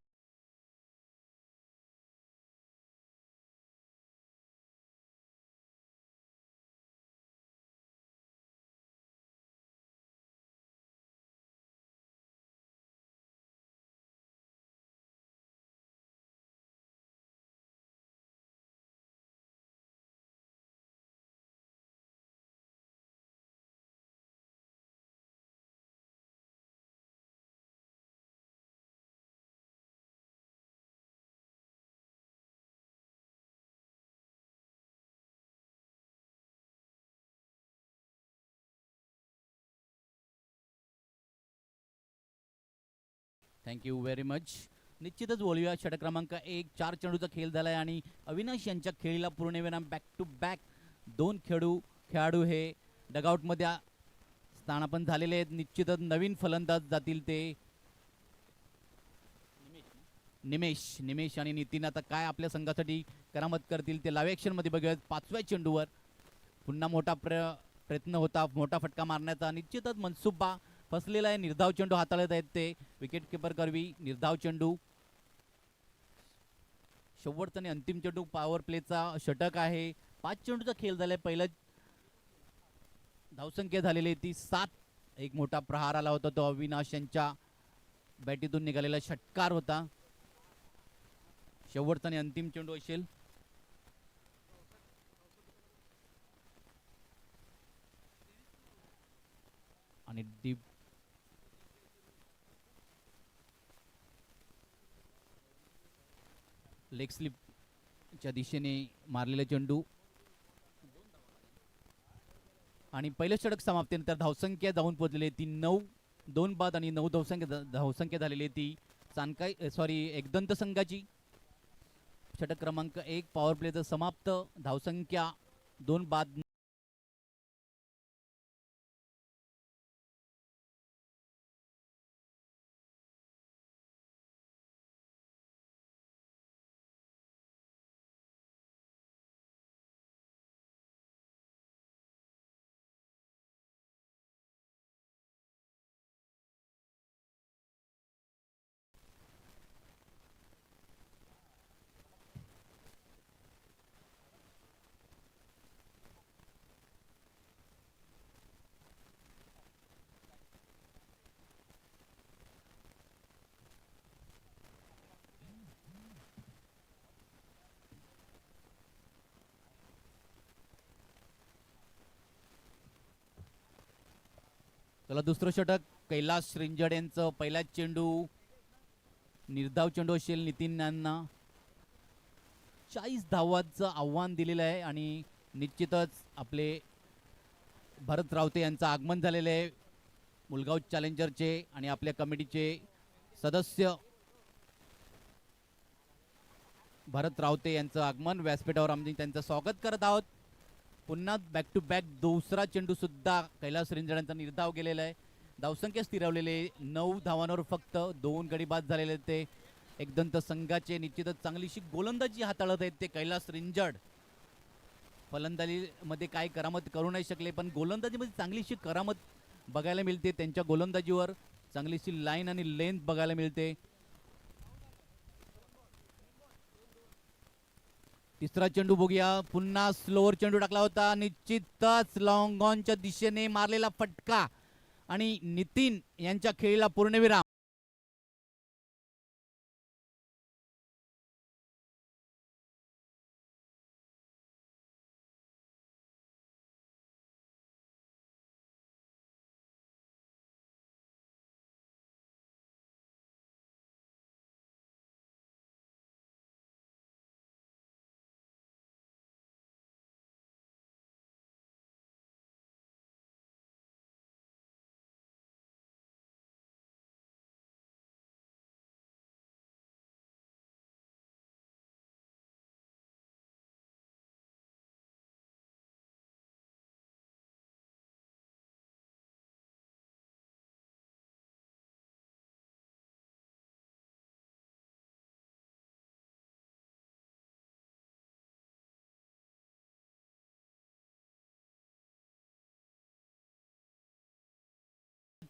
[SPEAKER 3] Thank you very much. निश्चितच बोलूया षटक क्रमांक 1. 4 चेंडूचा खेळ झालाय आणि अविनाश यांच्या खेळीला पूर्णविराम. बॅक टू बॅक 2 खेळाडू हे डगआउटमध्ये स्थानापन्न झालेले आहेत. निश्चितच नवीन फलंदाज जातील ते निमेश आणि नितीन आता काय आपल्या संघासाठी करामत करतील ते लाईव्ह ॲक्शन मध्ये बघूयात. 5व्या चेंडूवर पुन्हा मोठा प्रयत्न होता, मोठा फटका मारण्याचा. निश्चितच मनसुबा फसलेला आहे. निर्धाव चेंडू हाताळत आहेत ते विकेट किपर करवी. निर्धाव चेंडू, शेवटचा आणि अंतिम चेंडू पॉवर प्लेचा षटक आहे. 5 चेंडूचा खेळ झालाय. पहिला धावसंख्या झालेली ती 7. एक मोठा प्रहार आला होता, तो अविनाश यांच्या बॅटीतून निघालेला षटकार होता. शेवटचा आणि अंतिम चेंडू असेल. आणि डीप लेग स्लिपच्या दिशेने मारलेला चेंडू आणि पहिलं षटक समाप्तीनंतर धावसंख्या जाऊन पोहोचलेली ती 9. 2 बाद आणि 9 धावसंख्या झालेली ती एकदंत संघाची. षटक क्रमांक 1 पॉवर प्लेचं समाप्त. धावसंख्या 2 बाद. चला दुसरं षटक कैलास रिंजड यांचं. पहिलाच चेंडू निर्धाव चेंडू असेल. नितीन यांना 40 धावांचं आव्हान दिलेलं आहे आणि निश्चितच आपले भरत रावते यांचं आगमन झालेलं आहे. मुलगाव चॅलेंजरचे आणि आपल्या कमिटीचे सदस्य भरत रावते यांचं आगमन व्यासपीठावर आम्ही त्यांचं स्वागत करत आहोत. पुन्हा बॅक टू बॅक दुसरा चेंडू सुद्धा कैलास रिंजड यांचा निर्धाव गेलेला आहे. धावसंख्या स्थिरावलेले 9 धावांवर फक्त 2 गडी बाद झालेले ते एकदंत संघाचे. निश्चितच चांगलीशी गोलंदाजी हाताळत आहेत ते कैलास रिंजड. फलंदाजीमध्ये काय करामत करू नाही शकले, पण गोलंदाजीमध्ये चांगलीशी करामत बघायला मिळते. त्यांच्या गोलंदाजीवर चांगलीशी लाईन आणि लेंथ बघायला मिळते. तिसरा चेंडू बघूया. पुन्हा स्लोअर चेंडू टाकला होता. निश्चितच लॉंग ऑनच्या दिशेने मारलेला फटका आणि नितीन यांच्या खेळीला पूर्णविराम.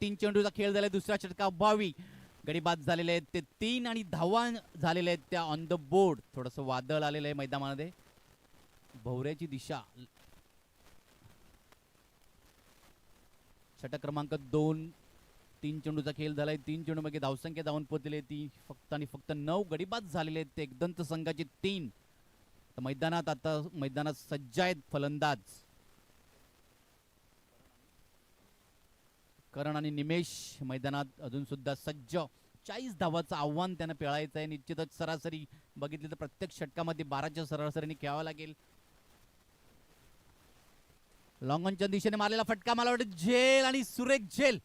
[SPEAKER 3] तीन चेंडूचा खेळ झालाय. दुसरा षटका भावी गडी बाद झालेले आहेत ते 3 आणि धावा झालेले आहेत त्या ऑन द बोर्ड. थोडस वादळ आलेलं आहे मैदानामध्ये. भोवऱ्याची दिशा. षटक क्रमांक 2. 3 चेंडूचा खेळ झालाय. 3 चेंडू मध्ये धावसंख्या जाऊन पोहोचलेली ती फक्त आणि फक्त 9 गडी बाद झालेले आहेत ते एकदंत संघाचे 3. मैदानात सज्ज आहेत फलंदाज करण आणि निमेश. मैदानात अजून सुद्धा सज्ज. 40 धावाचं आव्हान त्यांना पेळायचं आहे. निश्चितच सरासरी बघितली तर प्रत्येक षटकामध्ये 12च्या सरासरीने खेळावं लागेल. लॉंगॉनच्या दिशेने मारलेला फटका मला वाटतं झेल आणि सुरेख झेल.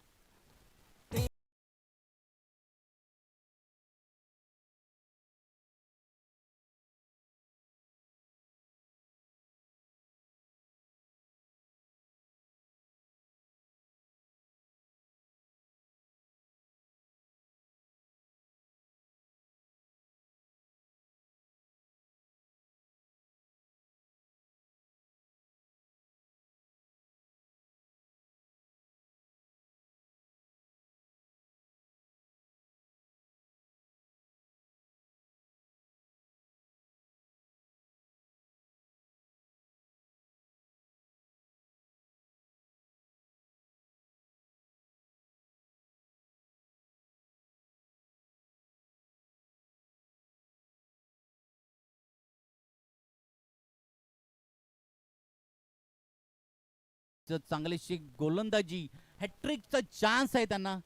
[SPEAKER 3] चांगलीशी गोलंदाजी, हॅट्रिकचा चान्स आहे त्यांना.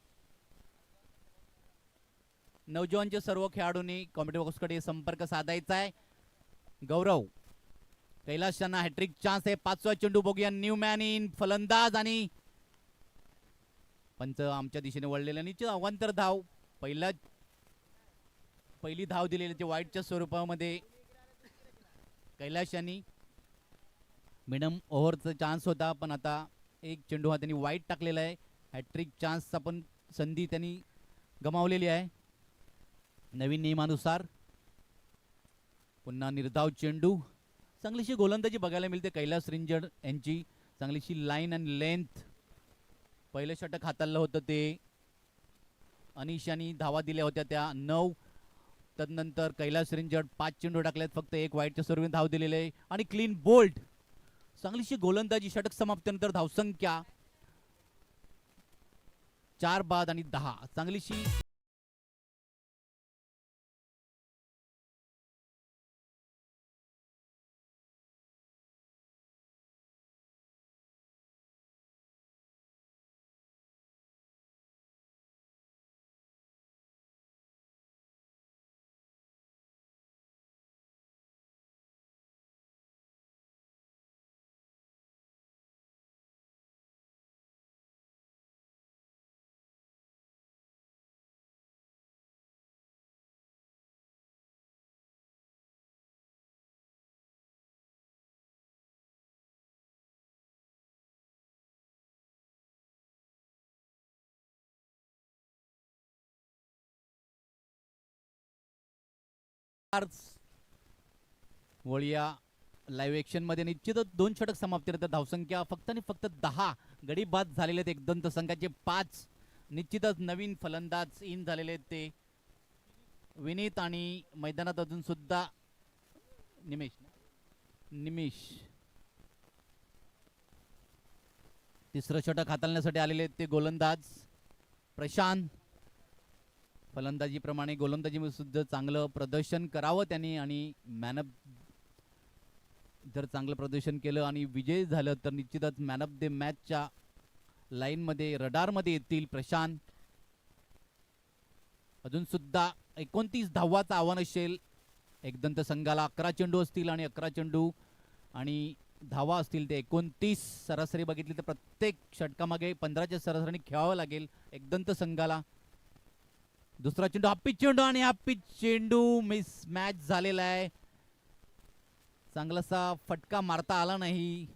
[SPEAKER 3] नौजवानचे सर्व खेळाडूंनी कॉमेडी बॉक्सकडे संपर्क साधायचा आहे. गौरव, कैलास यांना हॅट्रिक चान्स आहे. 5वा चेंडू बघूया. न्यू मॅन इन फलंदाज आणि पंच आमच्या दिशेने वळलेल्या निश्चित अवांतर धाव. पहिली धाव दिलेली ती वाईटच्या स्वरूपामध्ये कैलास यांनी. मिडम ओव्हरचा चान्स होता पण आता एक चेंडू हा त्यांनी वाईट टाकलेला आहे. हॅट्रिक चान्सचा पण संधी त्यांनी गमावलेली आहे. नवीन नियमानुसार पुन्हा निर्धाव चेंडू. चांगलीशी गोलंदाजी बघायला मिळते कैलास रिंजड यांची. चांगलीशी लाईन अँड लेंथ. पहिलं षटक हाताळलं होतं ते अनिश यांनी धावा दिल्या होत्या त्या 9. तदनंतर कैलास रिंजड 5 चेंडू टाकल्यात, फक्त एक वाईटच्या स्वरूपाने धाव दिलेले आहे आणि क्लीन बोल्ड. चांगलीशी गोलंदाजी. षटक समाप्तीनंतर धावसंख्या 4 बाद आणि 10. चांगलीशी वळिया लाईव्ह ऍक्शन मध्ये निश्चितच 2 षटक समाप्तीनंतर धावसंख्या फक्त आणि फक्त 10. गडी बाद झालेले आहेत एक दंत संघाचे 5. निश्चितच नवीन फलंदाज इन झालेले आहेत ते विनीत आणि मैदानात अजून सुद्धा निमिष. तिसरं षटक हाताळण्यासाठी आलेले आहेत ते गोलंदाज प्रशांत. फलंदाजीप्रमाणे गोलंदाजीमध्ये सुद्धा चांगलं प्रदर्शन करावं त्यांनी आणि मॅन ऑफ जर चांगलं प्रदर्शन केलं आणि विजय झालं तर निश्चितच मॅन ऑफ द मॅचच्या लाईनमध्ये रडारमध्ये येतील प्रशांत. अजून सुद्धा 29 धावाचं आव्हान असेल एकदंत संघाला. 11 चेंडू असतील आणि 11 चेंडू आणि धावा असतील ते 29. सरासरी बघितली तर प्रत्येक षटकामागे 15च्या सरासरीने खेळावं लागेल एकदंत संघाला. दुसरा चेंडू हापी चेंडू आणि हापी चेंडू मिस मॅच झालेला आहे. चांगलासा फटका मारता आला नाही.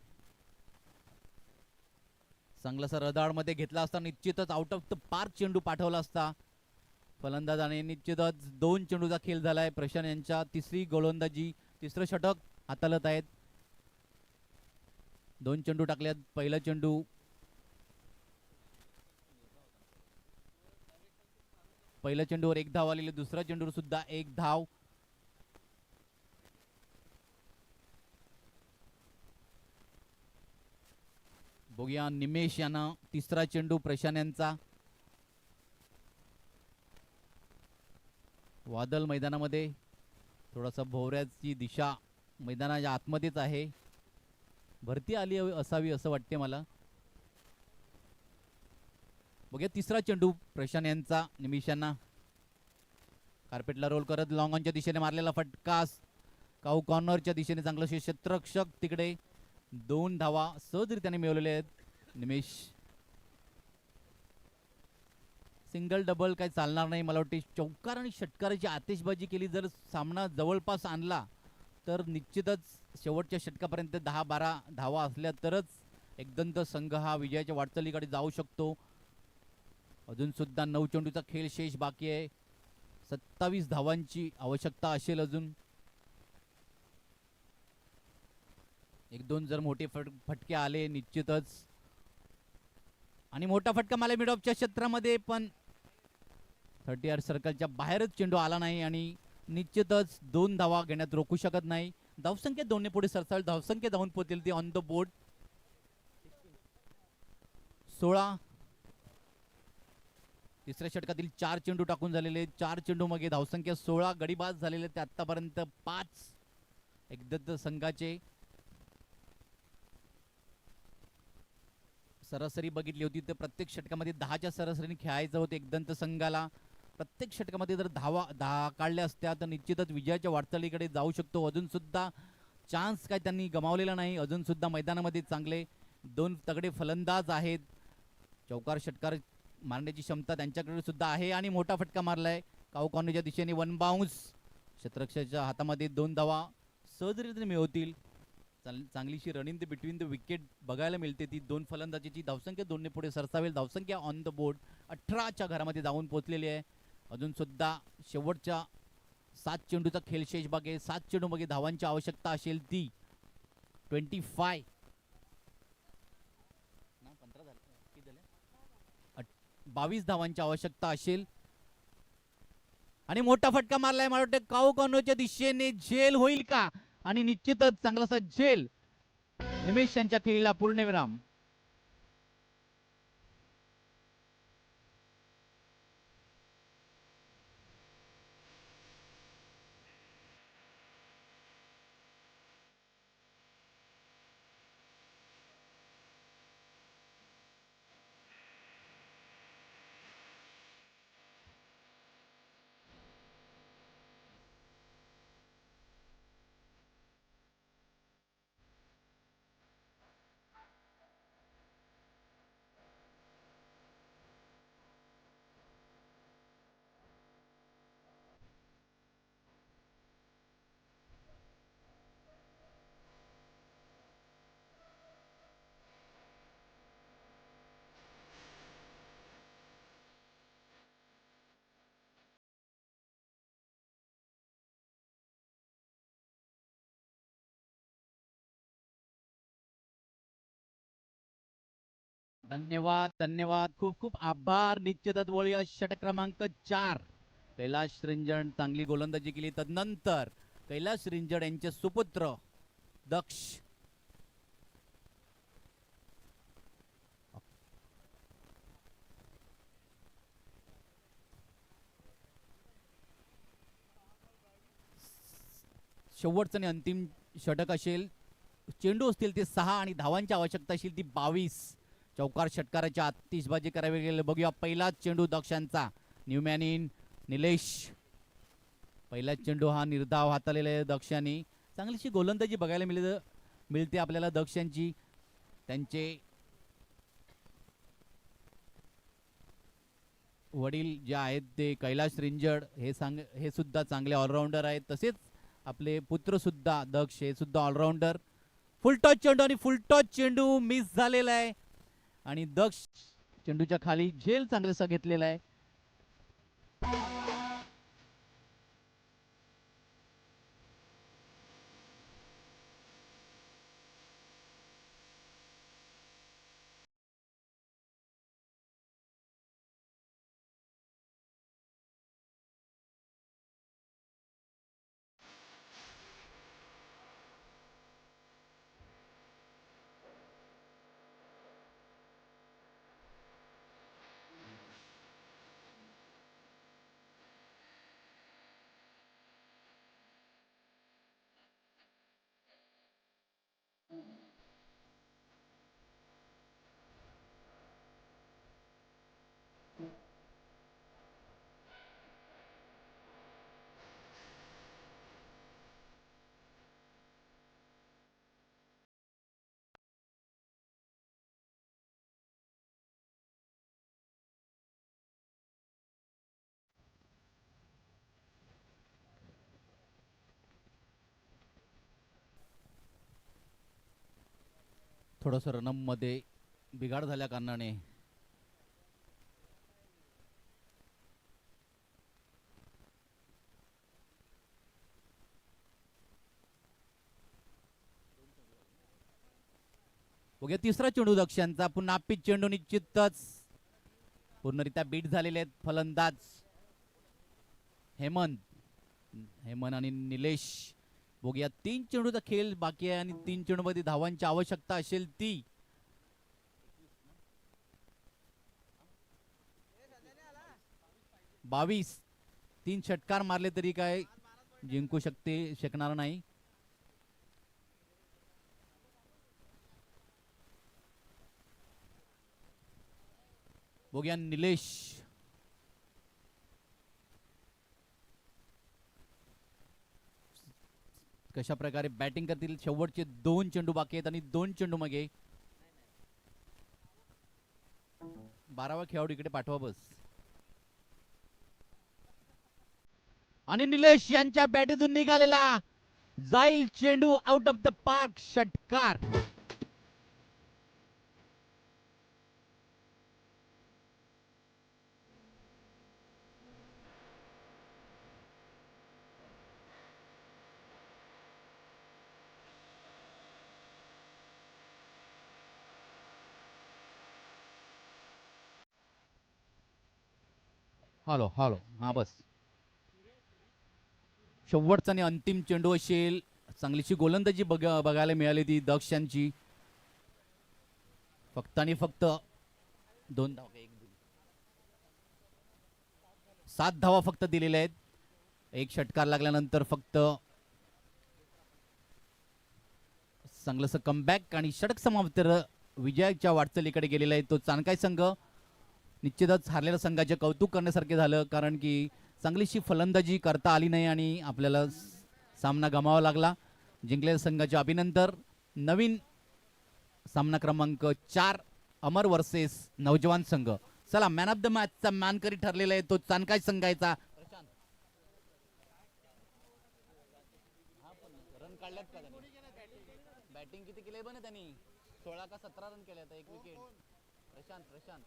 [SPEAKER 3] चांगलासा रदाडमध्ये घेतला असता निश्चितच आउट ऑफ द पार्क चेंडू पाठवला असता फलंदाजाने. निश्चितच 2 चेंडूचा खेळ झालाय. प्रशांत यांच्या तिसरी गोलंदाजी, तिसरं षटक हाताळत आहेत. 2 चेंडू टाकल्यात. पहिला चेंडू पहिल्या चेंडूवर 1 धाव आलेली. दुसऱ्या चेंडूवर सुद्धा 1 धाव. बघूया निमेश यांना तिसरा चेंडू प्रशांत यांचा. वादळ मैदानामध्ये थोडासा भोवऱ्याची दिशा मैदानाच्या आतमध्येच आहे. भरती आली असावी असं वाटते मला. बघूया तिसरा चेंडू प्रशांत यांचा. निमिषांना कार्पेटला रोल करत लॉंग ऑनच्या दिशेने मारलेला फटका. काऊ कॉर्नरच्या दिशेने चांगलं क्षेत्ररक्षक तिकडे. 2 धावा सहजरित्याने मिळवलेले आहेत निमेश. सिंगल डबल काय चालणार नाही मला वाटते. चौकार आणि षटकाराची आतिषबाजी केली जर सामना जवळपास आणला तर निश्चितच शेवटच्या षटकापर्यंत 10-12 धावा असल्या तरच एकदंत संघ हा विजयाच्या वाटचालीकडे जाऊ शकतो. अजून सुद्धा 9 चेंडूचा खेळ शेष बाकी आहे. 27 धावांची आवश्यकता असेल अजून. 1-2 जर मोठे फटके आले निश्चितच. आणि मोठा फटका मला मिड ऑफच्या क्षेत्रामध्ये पण 30 यार्ड सर्कलच्या बाहेरच चेंडू आला नाही आणि निश्चितच 2 धावा घेण्यात रोखू शकत नाही. धावसंख्या 2 ने पुढे सरसाल. धावसंख्या धावून पोहोचेल ती ऑन द बोर्ड 16. तिसऱ्या षटकातील 4 चेंडू टाकून झालेले. 4 चेंडू मध्ये धावसंख्या 16. गडीबाज झालेले ते आतापर्यंत 5 एकदंत संघाचे. सरासरी बघितली होती तर प्रत्येक षटकामध्ये 10च्या सरासरीने खेळायचं होतं एक दंत संघाला. प्रत्येक षटकामध्ये जर 10 काढल्या असत्या तर निश्चितच विजयाच्या वाटचालीकडे जाऊ शकतो. अजून सुद्धा चान्स काय त्यांनी गमावलेला नाही. अजून सुद्धा मैदानामध्ये चांगले 2 तगडे फलंदाज आहेत. चौकार षटकार मारण्याची क्षमता त्यांच्याकडे सुद्धा आहे आणि मोठा फटका मारलाय काऊ कॉर्नरच्या दिशेने. 1 बाउन्स. क्षेत्ररक्षकाच्या हातामध्ये 2 धावा सहजरित्याने मिळवतील. चांगलीशी running the between the wicket बघायला मिळते. ती 2 फलंदाजीची धावसंख्या 2 ने पुढे सरसावेल. धावसंख्या ऑन द बोर्ड 18च्या घरामध्ये जाऊन पोहोचलेली आहे. अजून सुद्धा शेवटच्या 7 चेंडूचा खेळ शेष बाकी. 7 चेंडू मागे धावांची आवश्यकता असेल ती 25 22 धावांची आवश्यकता असेल. आणि मोठा फटका मारलाय मला वाटतं काऊ कॉर्नरच्या दिशेने. झेल होईल का? आणि निश्चितच चांगलासा झेल. निमेश यांच्या खेळीला पूर्णविराम. धन्यवाद धन्यवाद. खूप खूप आभार. निश्चितच वळूया षटक क्रमांक 4. कैलाश रिंजण चांगली गोलंदाजी केली. तदनंतर कैलाश रिंजण यांचे सुपुत्र दक्ष शेवटचं आणि अंतिम षटक असेल. चेंडू असतील ते 6 आणि धावांची आवश्यकता असेल ती 22. चौकार षटकाराच्या आतिषबाजी करावी लागेल. बघूया पहिलाच चेंडू दक्षांचा. Newman in. निलेश. पहिलाच चेंडू हा निर्धाव हाताळलेला आहे दक्षाने. चांगलीशी गोलंदाजी बघायला मिळते आपल्याला दक्षांची. त्यांचे वडील जे आहेत ते कैलाश रिंजड हे सुद्धा चांगले ऑलराऊंडर आहेत. तसेच आपले पुत्र सुद्धा दक्ष हे सुद्धा ऑलराऊंडर. फुल टॉस चेंडू आणि फुल टॉस चेंडू मिस झालेला आहे आणि दक्ष चेंडूच्या खाली झेल चांगलासा घेतलेला आहे. थोडंसं रनम मध्ये बिघाड झाल्या कारणाने बघूया तिसरा चेंडू दक्षांचा. पुन्हा पिच चेंडू निश्चितच पूर्णरित्या बीट झालेले आहेत फलंदाज हेमंत आणि निलेश. बघूया 3 चेंडूचा खेळ बाकी आहे आणि 3 चेंडू मध्ये धावांची आवश्यकता असेल ती 22. 3 षटकार मारले तरी काय जिंकू शकणार नाही. बघूया निलेश कशा प्रकारे बॅटिंग करतील. शेवटचे 2 चेंडू बाकी आहेत आणि 2 चेंडू मागे. 12वा खेळाडू इकडे पाठवा बस.
[SPEAKER 4] आणि निलेश यांच्या बॅटीतून निघालेला जाईल चेंडू आउट ऑफ द पार्क, षटकार.
[SPEAKER 3] हॅलो हॅलो हा बस. शेवटचा आणि अंतिम चेंडू असेल. चांगलीशी गोलंदाजी बघायला मिळाली ती दक्ष यांची. फक्त आणि फक्त 2 धावा 7 धावा फक्त दिलेल्या आहेत. एक षटकार लागल्यानंतर फक्त चांगलंसं कमबॅक आणि षटक समाप्तर विजयाच्या वाटचालीकडे गेलेला आहे तो चाणकाय संघ. निश्चितच हारलेल्या संघाचे कौतुक करण्यासारखे झालं, कारण की चांगलीशी फलंदाजी करता आली नाही आणि आपल्याला सामना गमावा लागला. जिंकलेल्या संघाचे अभिनंदन. नवीन सामना क्रमांक 4 अमर वर्सेस नौजवान संघ. चला मॅन ऑफ द मॅचचा मानकरी ठरलेला आहे तो चाणकाय संघाचा. रन काढल्यात का त्यांनी? बॅटिंग किती केले बने त्यांनी? 16 का 17 रन केले. एक विकेट. प्रशांत